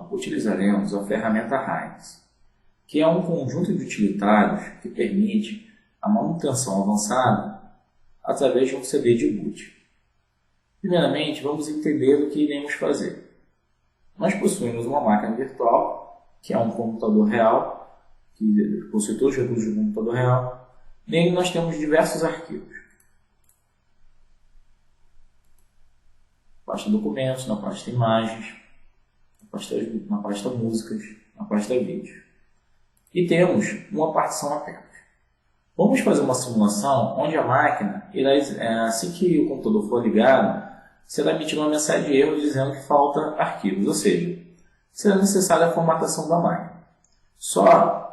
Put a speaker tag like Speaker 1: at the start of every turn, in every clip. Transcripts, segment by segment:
Speaker 1: aula, utilizaremos a ferramenta Hines, que é um conjunto de utilitários que permite a manutenção avançada através de um CD de boot. Primeiramente, vamos entender o que iremos fazer. Nós possuímos uma máquina virtual, que é um computador real, que possui todos os recursos do computador real. Nele nós temos diversos arquivos. Na pasta documentos, na pasta imagens, na pasta músicas, na pasta vídeo. E temos uma partição aberta. Vamos fazer uma simulação onde a máquina, assim que o computador for ligado, será emitida uma mensagem de erro dizendo que falta arquivos, ou seja, será necessária a formatação da máquina. Só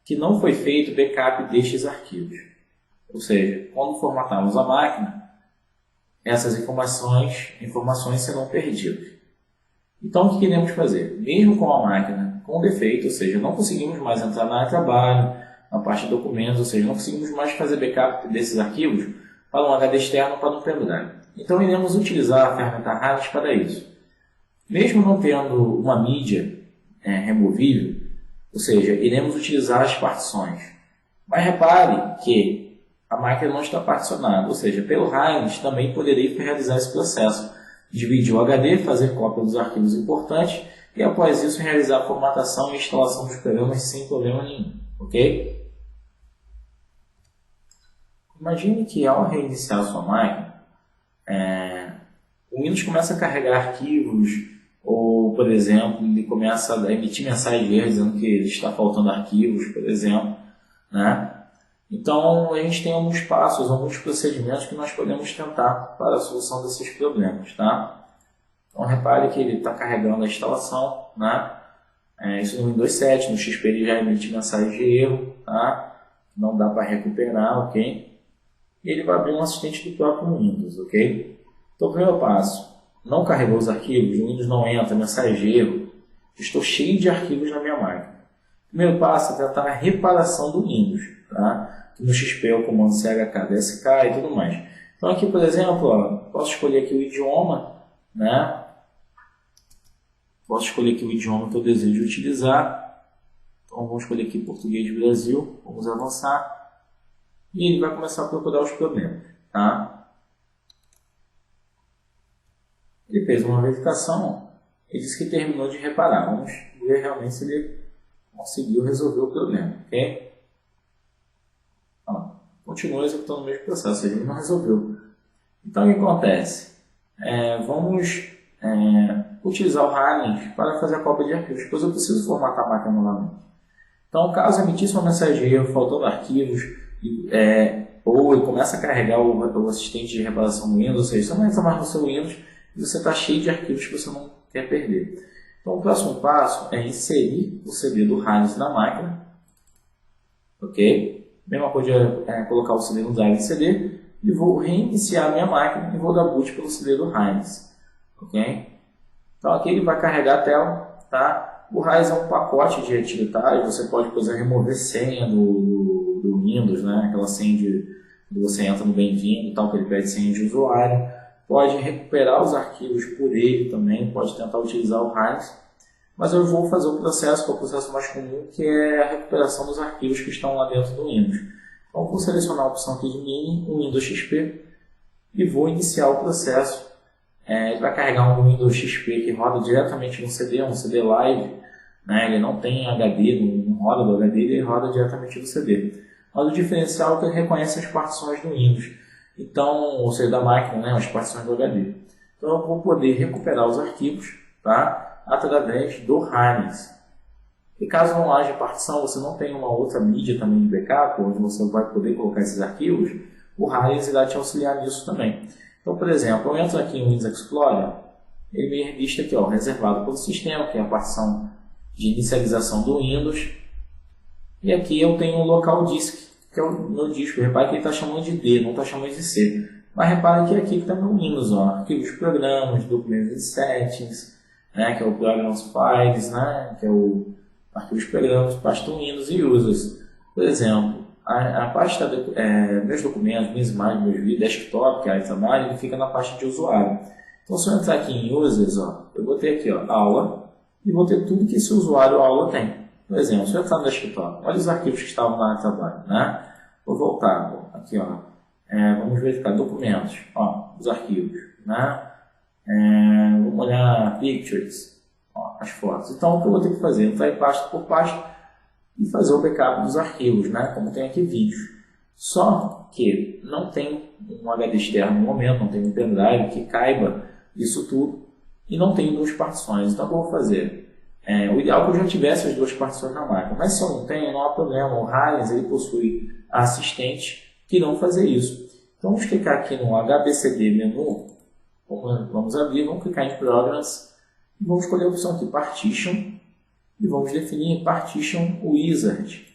Speaker 1: que não foi feito backup destes arquivos. Ou seja, quando formatarmos a máquina, essas informações serão perdidas. Então, o que queremos fazer? Mesmo com a máquina com defeito, ou seja, não conseguimos mais entrar na área de trabalho, na parte de documentos, ou seja, não conseguimos mais fazer backup desses arquivos para um HD externo ou para um pendrive. Então, iremos utilizar a ferramenta Hines para isso. Mesmo não tendo uma mídia removível, ou seja, iremos utilizar as partições. Mas repare que a máquina não está particionada, ou seja, pelo Hines também poderia realizar esse processo. Dividir o HD, fazer cópia dos arquivos importantes e após isso realizar a formatação e instalação dos programas sem problema nenhum. Ok? Imagine que ao reiniciar sua máquina, o Windows começa a carregar arquivos ou, por exemplo, ele começa a emitir mensagem de erro dizendo que está faltando arquivos, por exemplo, né? Então, a gente tem alguns passos, alguns procedimentos que nós podemos tentar para a solução desses problemas, tá? Então, repare que ele está carregando a instalação, né? Isso no Windows 7, no XP ele já emite mensagem de erro, tá? Não dá para recuperar, ok? E ele vai abrir um assistente do próprio Windows, ok? Então, o primeiro passo, não carregou os arquivos, o Windows não entra, mensagem de erro, estou cheio de arquivos na minha máquina. O primeiro passo é tentar a reparação do Windows, tá? No XP é o comando chkdsk e tudo mais. Então aqui, por exemplo, ó, posso escolher aqui o idioma, né? Posso escolher aqui o idioma que eu desejo utilizar. Então vamos escolher aqui português Brasil, vamos avançar. E ele vai começar a procurar os problemas, tá? Ele fez uma verificação, ele disse que terminou de reparar. Vamos ver realmente se ele conseguiu resolver o problema, ok? Continua executando o mesmo processo, ele não resolveu. Então, o que acontece? Vamos utilizar o Hines para fazer a cópia de arquivos, pois eu preciso formatar a máquina novamente. Então, caso emitisse uma mensagem de erro, faltando arquivos, ou ele começa a carregar o assistente de reparação do Windows, ou seja, você não entra mais no seu Windows e você está cheio de arquivos que você não quer perder. Então, o próximo passo é inserir o CD do Hines na máquina, ok? Mesma coisa colocar o CD no drive de CD e vou reiniciar a minha máquina e vou dar boot pelo CD do Hines, ok? Então aqui ele vai carregar a tela, tá? O Hines é um pacote de utilitários, você pode, por exemplo, remover senha do Windows, né? Aquela senha de você entra no bem-vindo e tal, que ele pede senha de usuário. Pode recuperar os arquivos por ele também, pode tentar utilizar o Hines. Mas eu vou fazer o processo, que é o processo mais comum, que é a recuperação dos arquivos que estão lá dentro do Windows. Então, vou selecionar a opção aqui de Mini, o Windows XP, e vou iniciar o processo. Ele vai carregar um Windows XP que roda diretamente no CD, um CD live, né? Ele não tem HD, não roda do HD, ele roda diretamente do CD. Mas o diferencial é que ele reconhece as partições do Windows, então, ou seja, da máquina, né? As partições do HD. Então, eu vou poder recuperar os arquivos, tá? Através do Hines. E caso não haja partição, você não tem uma outra mídia também de backup, onde você vai poder colocar esses arquivos, o Hines irá te auxiliar nisso também. Então, por exemplo, eu entro aqui em Windows Explorer, ele me lista aqui, ó, reservado pelo sistema, que é a partição de inicialização do Windows, e aqui eu tenho o local disk, que é o meu disco. Repare que ele está chamando de D, não está chamando de C. Mas repare que aqui está meu Windows, ó, arquivos, programas, documentos e settings, né, que é o Programs Files, né, que é o arquivos programas, pasta Windows e Users. Por exemplo, a pasta meus documentos, minhas imagens, meus vídeos, desktop, que é a trabalho, ele fica na pasta de usuário. Então, se eu entrar aqui em Users, ó, eu botei aqui, ó, aula, e vou ter tudo que esse usuário aula tem. Por exemplo, se eu entrar no desktop, olha os arquivos que estavam lá no trabalho, né? Vou voltar, aqui, ó, vamos verificar documentos, ó, os arquivos, né? Vamos olhar pictures, ó, as fotos. Então, o que eu vou ter que fazer? Entrar em pasta por pasta e fazer o backup dos arquivos, né? Como tem aqui vídeos. Só que não tem um HD externo no momento, não tem um pendrive que caiba isso tudo e não tem duas partições. Então, o que eu vou fazer? O ideal é que eu já tivesse as duas partições na máquina, mas se eu não tenho, não há problema. O Highlands ele possui assistentes que irão fazer isso. Então, vamos clicar aqui no HBCD menu, vamos abrir, vamos clicar em Programs e vamos escolher a opção aqui, Partition, e vamos definir Partition Wizard.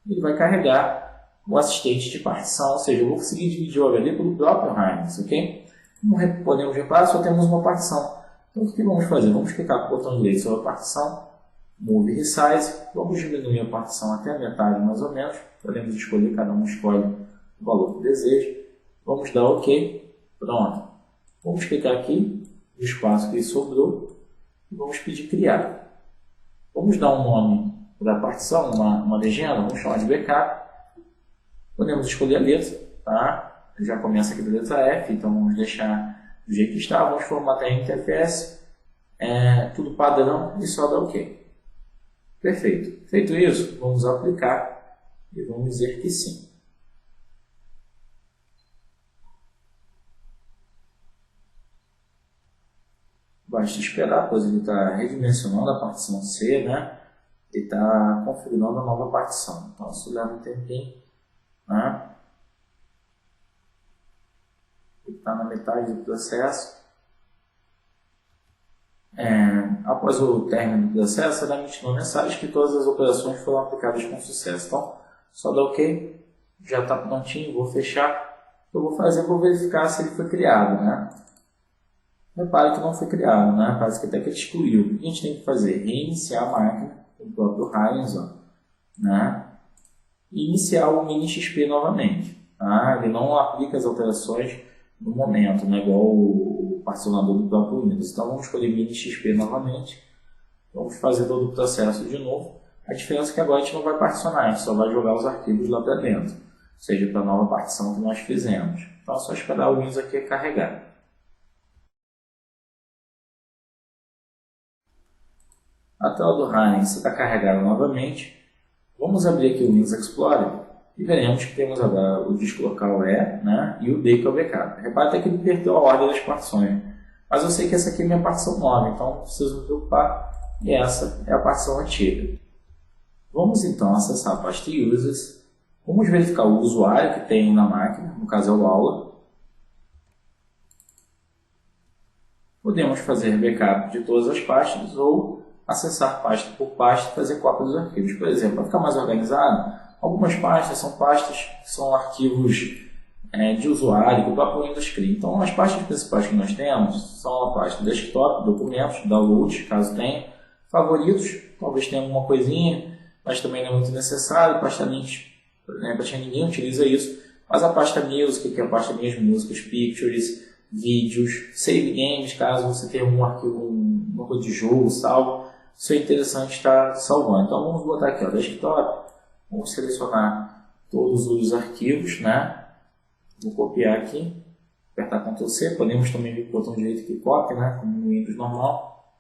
Speaker 1: Ele vai carregar o assistente de partição, ou seja, eu vou conseguir dividir o HD pelo próprio Highlands, ok? Como podemos reparar, só temos uma partição. Então, o que vamos fazer? Vamos clicar com o botão direito sobre a partição, Move Resize, vamos diminuir a partição até a metade mais ou menos, podemos escolher, cada um escolhe o valor que deseja, vamos dar OK, pronto. Vamos clicar aqui no espaço que sobrou e vamos pedir criar. Vamos dar um nome para a partição, uma legenda, vamos chamar de backup, podemos escolher a letra, tá? Já começa aqui da letra F, então vamos deixar do jeito que está, vamos formatar a interface, tudo padrão e só dar OK. Perfeito. Feito isso, vamos aplicar e vamos dizer que sim. Basta esperar, pois ele está redimensionando a partição C, né? E está configurando a nova partição. Então isso leva um tempinho, né? Ele está na metade do processo. Após o término do processo, será emitida uma mensagem que todas as operações foram aplicadas com sucesso. Então, só dá OK, já está prontinho, vou fechar. Eu vou fazer, vou verificar se ele foi criado, né? Repare que não foi criado, né? Parece que até que ele excluiu. O que a gente tem que fazer? Reiniciar a máquina, o próprio Highlands, né? E iniciar o Mini XP novamente. Tá? Ele não aplica as alterações no momento, né? Igual o particionador do próprio Windows. Então vamos escolher Mini XP novamente. Vamos fazer todo o processo de novo. A diferença é que agora a gente não vai particionar, a gente só vai jogar os arquivos lá para dentro. Ou seja, para a nova partição que nós fizemos. Então é só esperar o Windows aqui carregar. A tela do Highlands está carregada novamente. Vamos abrir aqui o Windows Explorer e veremos que temos agora o disco local E, né, e o D, que é o backup. Repare até que ele perdeu a ordem das partições. Mas eu sei que essa aqui é minha partição nova, então não preciso me preocupar. E essa é a partição antiga. Vamos então acessar a pasta Users. Vamos verificar o usuário que tem na máquina, no caso é o aula. Podemos fazer backup de todas as pastas ou acessar pasta por pasta e fazer cópia dos arquivos. Por exemplo, para ficar mais organizado, algumas pastas que são arquivos de usuário que o próprio Windows cria. Então, as pastas principais que nós temos são a pasta desktop, documentos, downloads, caso tenha, favoritos, talvez tenha alguma coisinha, mas também não é muito necessário, pasta links, ninguém utiliza isso, mas a pasta music, que é a pasta minhas músicas, pictures, vídeos, save games, caso você tenha um arquivo, uma coisa de jogo, salvo, isso é interessante estar salvando. Então vamos botar aqui, ó, desktop, vamos selecionar todos os arquivos, né? Vou copiar aqui, apertar Ctrl C, podemos também vir com o botão direito que copia, né? Como no Windows normal.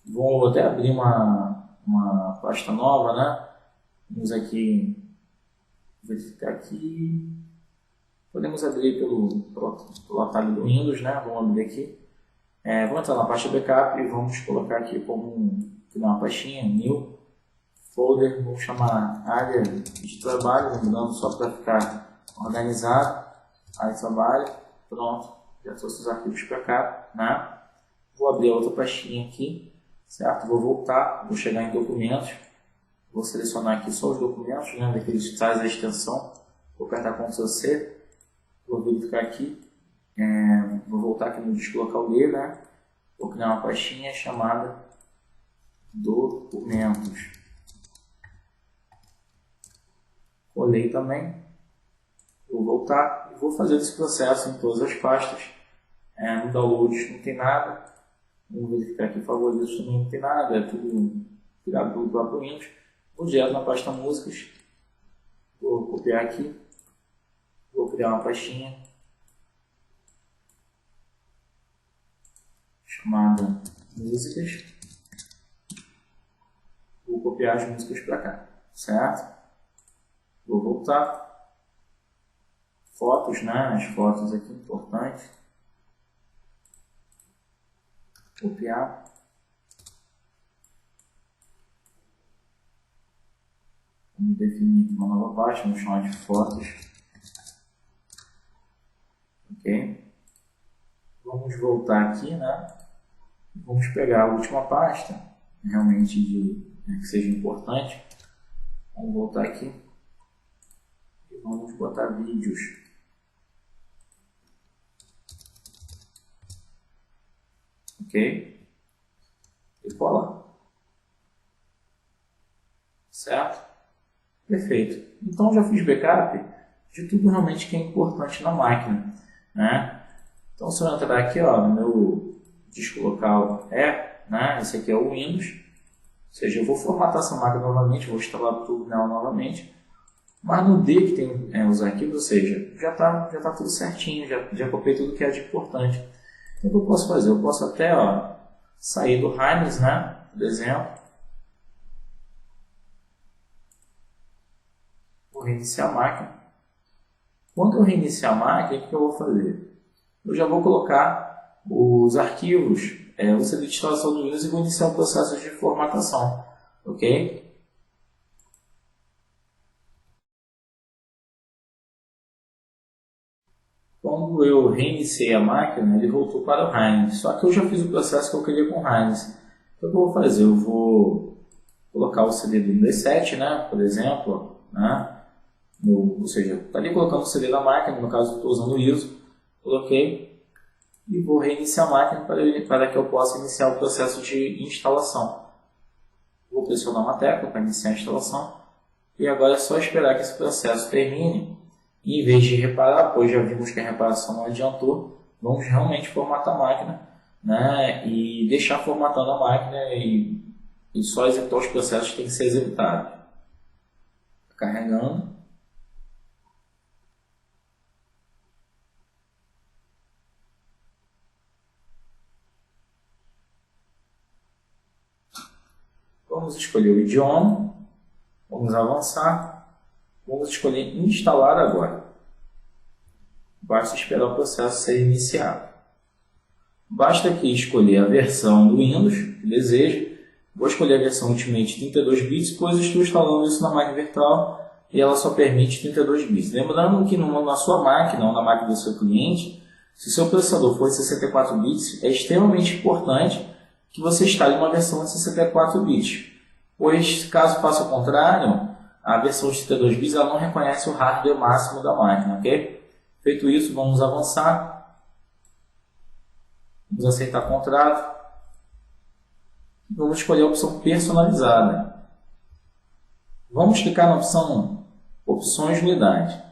Speaker 1: Vou até abrir uma pasta nova, né? Vamos aqui verificar aqui. Podemos abrir pelo atalho do Windows, né? Vamos abrir aqui. Vamos entrar na pasta backup e vamos colocar aqui como uma pastinha, new folder, vamos chamar área de trabalho, lembrando só para ficar organizado, área de trabalho, pronto, já trouxe os arquivos para cá, né? Vou abrir a outra pastinha aqui, certo? Vou voltar, vou chegar em documentos, vou selecionar aqui só os documentos, né? Daqueles que traz a extensão, vou apertar Ctrl C, vou verificar aqui, vou voltar aqui no disco local D, né? Vou criar uma pastinha chamada documentos. Colei também. Vou voltar e vou fazer esse processo em todas as pastas. No downloads não tem nada. Vamos verificar aqui favoritos, também não tem nada, é tudo criado pelo próprio Windows. Vou direto na pasta músicas, vou copiar aqui, vou criar uma pastinha chamada músicas, vou copiar as músicas para cá, certo? Vou voltar, fotos, né? As fotos aqui importantes, copiar, vamos definir aqui uma nova pasta, vamos chamar de fotos, ok? Vamos voltar aqui, né? Vamos pegar a última pasta, realmente que seja importante. Vamos voltar aqui e vamos botar vídeos. Ok? E colar. Certo? Perfeito. Então já fiz backup de tudo realmente que é importante na máquina, né? Então se eu entrar aqui, ó, no meu disco local né? Esse aqui é o Windows, ou seja, eu vou formatar essa máquina novamente, vou instalar tudo nela novamente, mas no D que tem os arquivos, ou seja, já tá tudo certinho, já copiei tudo que é de importante. Então o que eu posso fazer? Eu posso até sair do Heims, né? Por exemplo, vou reiniciar a máquina. Quando eu reiniciar a máquina, o que eu vou fazer? Eu já vou colocar os arquivos, o CD de instalação do Windows e vou iniciar o processo de formatação, ok? Quando eu reiniciei a máquina, ele voltou para o Heims, só que eu já fiz o processo que eu queria com o Heims. Então o que eu vou fazer? Eu vou colocar o CD do Windows 7, né, por exemplo, né? Ou seja, estaria colocando o CD da máquina, no caso eu estou usando o ISO, coloquei e vou reiniciar a máquina para que eu possa iniciar o processo de instalação. Vou pressionar uma tecla para iniciar a instalação e agora é só esperar que esse processo termine e, em vez de reparar, pois já vimos que a reparação não adiantou, vamos realmente formatar a máquina, né, e deixar formatando a máquina e só executar os processos que têm que ser executados. Carregando. Vamos escolher o idioma, vamos avançar, vamos escolher instalar agora. Basta esperar o processo ser iniciado. Basta aqui escolher a versão do Windows que deseja. Vou escolher a versão Ultimate 32 bits, pois estou instalando isso na máquina virtual e ela só permite 32 bits. Lembrando que na sua máquina ou na máquina do seu cliente, se o seu processador for de 64 bits, é extremamente importante que você instale uma versão de 64 bits, pois caso faça o contrário, a versão de 32 bits ela não reconhece o hardware máximo da máquina, ok? Feito isso, vamos avançar, vamos aceitar contrato, vamos escolher a opção personalizada. Vamos clicar na opção opções de unidade.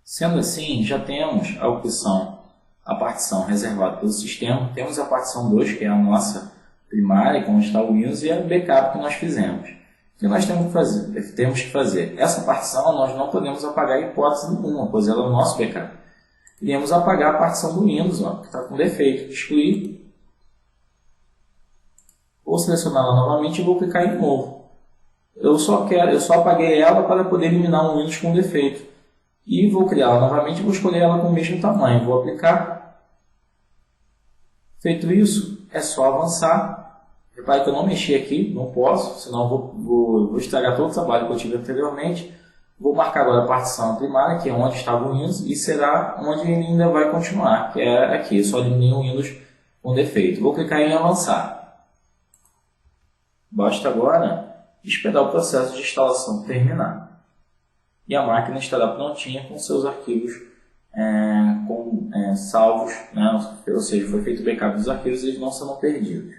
Speaker 1: Sendo assim, já temos a opção, a partição reservada pelo sistema, temos a partição 2, que é a nossa primária, onde está o Windows, e a backup que nós fizemos. O que nós temos que fazer? Essa partição nós não podemos apagar em hipótese nenhuma, pois ela é o nosso backup. Iremos apagar a partição do Windows, que está com defeito. Excluir. Vou selecionar ela novamente e vou clicar em novo. Eu só apaguei ela para poder eliminar um Windows com defeito. E vou criá-la novamente e vou escolher ela com o mesmo tamanho. Vou aplicar. Feito isso, é só avançar. Repare que eu não mexi aqui, não posso, senão vou estragar todo o trabalho que eu tive anteriormente. Vou marcar agora a partição primária, que é onde estava o Windows, e será onde ele ainda vai continuar, que é aqui. Só eliminei o Windows com defeito. Vou clicar em avançar. Basta agora esperar o processo de instalação terminar. E a máquina estará prontinha com seus arquivos salvos, né? Ou seja, foi feito o backup dos arquivos e eles não serão perdidos.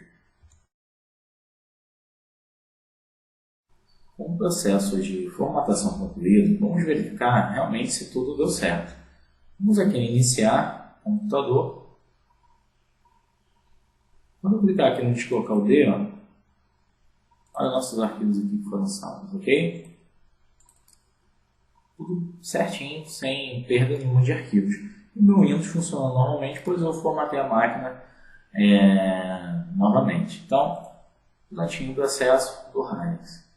Speaker 1: Com o processo de formatação concluído, vamos verificar realmente se tudo deu certo. Vamos aqui em iniciar computador. Quando eu clicar aqui no deslocar o D, olha nossos arquivos aqui que foram salvos, ok? Tudo certinho, sem perda nenhuma de arquivos. O meu Windows funciona normalmente, pois eu formatei a máquina novamente. Então, prontinho o processo do Hynix.